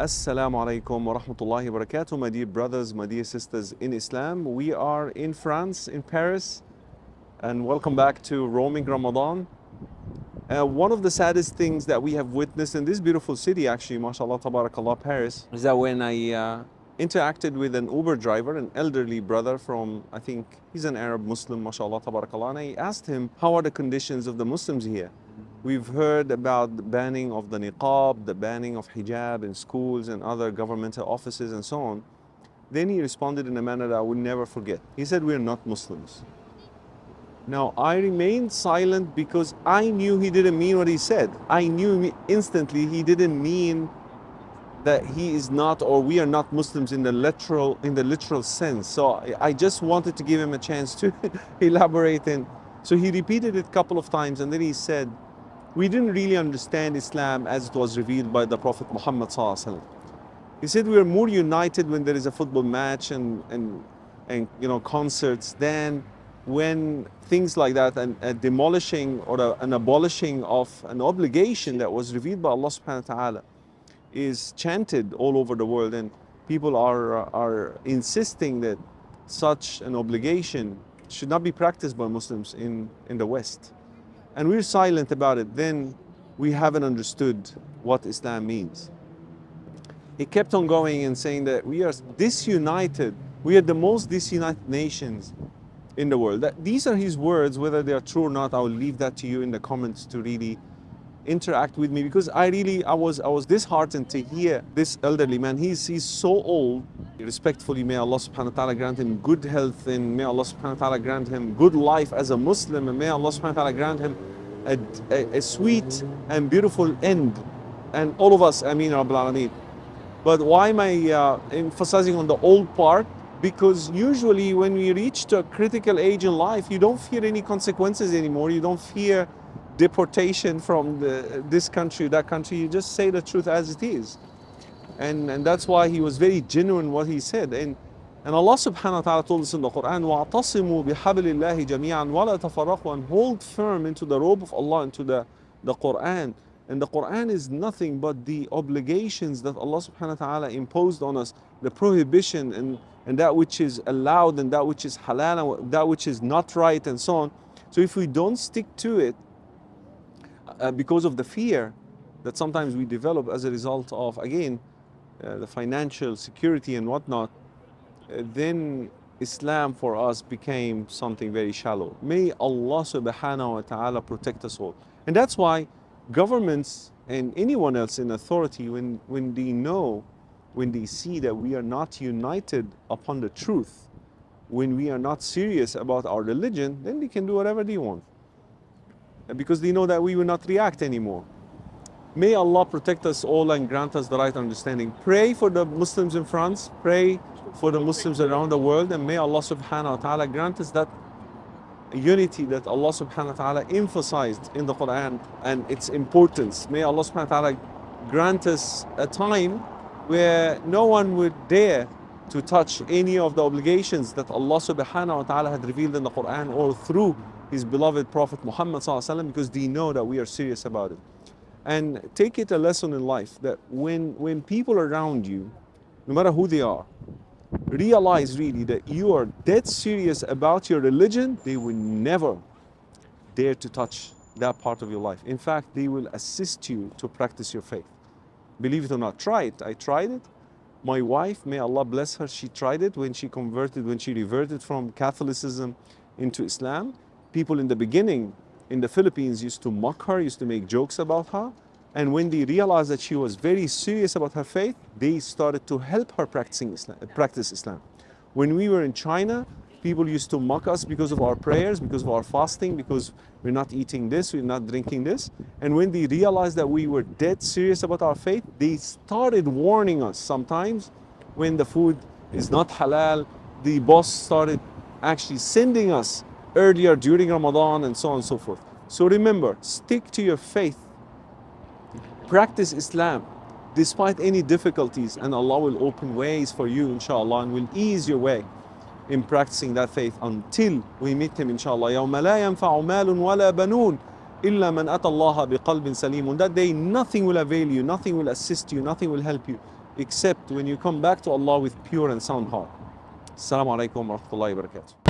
Assalamu alaikum wa rahmatullahi wa barakatuh, my dear brothers, my dear sisters in Islam. We are in France, in Paris, and welcome back to Roaming Ramadan. One of the saddest things that we have witnessed in this beautiful city, actually, mashallah, tabarakallah, Paris, is that when I interacted with an Uber driver, an elderly brother from, I think he's an Arab Muslim, mashallah, tabarakallah, and I asked him, how are the conditions of the Muslims here? We've heard about the banning of the niqab, the banning of hijab in schools and other governmental offices and so on. Then he responded in a manner that I will never forget. He said, we're not Muslims. Now, I remained silent because I knew he didn't mean what he said. I knew instantly he didn't mean that he is not, or we are not Muslims in the literal sense. So I just wanted to give him a chance to elaborate. And so he repeated it a couple of times, and then he said, we didn't really understand Islam as it was revealed by the Prophet Muhammad sallallahu alaihi wasallam. He said we are more united when there is a football match and concerts than when things like that and a demolishing or an abolishing of an obligation that was revealed by Allah subhanahu wa ta'ala is chanted all over the world, and people are insisting that such an obligation should not be practiced by Muslims in the West. And we're silent about it, then we haven't understood what Islam means. He kept on going and saying that we are disunited, we are the most disunited nations in the world. These are his words. Whether they are true or not, I will leave that to you in the comments to really interact with me, because I was disheartened to hear this elderly man. He's so old. Respectfully, may Allah subhanahu wa ta'ala grant him good health, and may Allah subhanahu wa ta'ala grant him good life as a Muslim, and may Allah subhanahu wa ta'ala grant him a sweet and beautiful end, and all of us, Ameen Rabbil Alameen. But why am I emphasizing on the old part? Because usually when we reach to a critical age in life, you don't fear any consequences anymore. You don't fear deportation from this country, that country. You just say the truth as it is. And that's why he was very genuine what he said. And Allah subhanahu wa ta'ala told us in the Quran, وَاعْتَصِمُوا بِحَبْلِ اللَّهِ جَمِيعًا وَلَا تَفَرَّقُوا, and hold firm into the robe of Allah, into the Quran. And the Quran is nothing but the obligations that Allah subhanahu wa ta'ala imposed on us, the prohibition and that which is allowed and that which is halal and that which is not right and so on. So if we don't stick to it, because of the fear that sometimes we develop as a result of, again, the financial security and whatnot, then Islam for us became something very shallow. May Allah subhanahu wa ta'ala protect us all. And that's why governments and anyone else in authority, when they see that we are not united upon the truth, when we are not serious about our religion, then they can do whatever they want, because they know that we will not react anymore. May Allah protect us all and grant us the right understanding. Pray for the Muslims in France, pray for the Muslims around the world, and may Allah subhanahu wa ta'ala grant us that unity that Allah subhanahu wa ta'ala emphasized in the Quran and its importance. May Allah subhanahu wa ta'ala grant us a time where no one would dare to touch any of the obligations that Allah subhanahu wa ta'ala had revealed in the Quran or through His beloved Prophet Muhammad sallallahu alaihi wasallam, because they know that we are serious about it. And take it a lesson in life that when people around you, no matter who they are, realize really that you are dead serious about your religion, they will never dare to touch that part of your life. In fact, they will assist you to practice your faith. Believe it or not, try it. I tried it. My wife, may Allah bless her, she tried it when she reverted from Catholicism into Islam. People in the beginning in the Philippines used to mock her, used to make jokes about her. And when they realized that she was very serious about her faith, they started to help her practice Islam. When we were in China, people used to mock us because of our prayers, because of our fasting, because we're not eating this, we're not drinking this. And when they realized that we were dead serious about our faith, they started warning us. Sometimes when the food is not halal, the boss started actually sending us earlier during Ramadan and so on and so forth. So remember, stick to your faith. Practice Islam despite any difficulties, and Allah will open ways for you, inshallah, and will ease your way in practicing that faith until we meet Him, inshallah. يَوْمَ لَا يَنْفَعُ مَالٌ وَلَا بَنُونَ إِلَّا مَنْ أَتَى اللَّهَ بِقَلْبٍ سَلِيمٌ. That day nothing will avail you, nothing will assist you, nothing will help you except when you come back to Allah with pure and sound heart. Assalamu alaikum wa rahmatullahi wa barakatuh.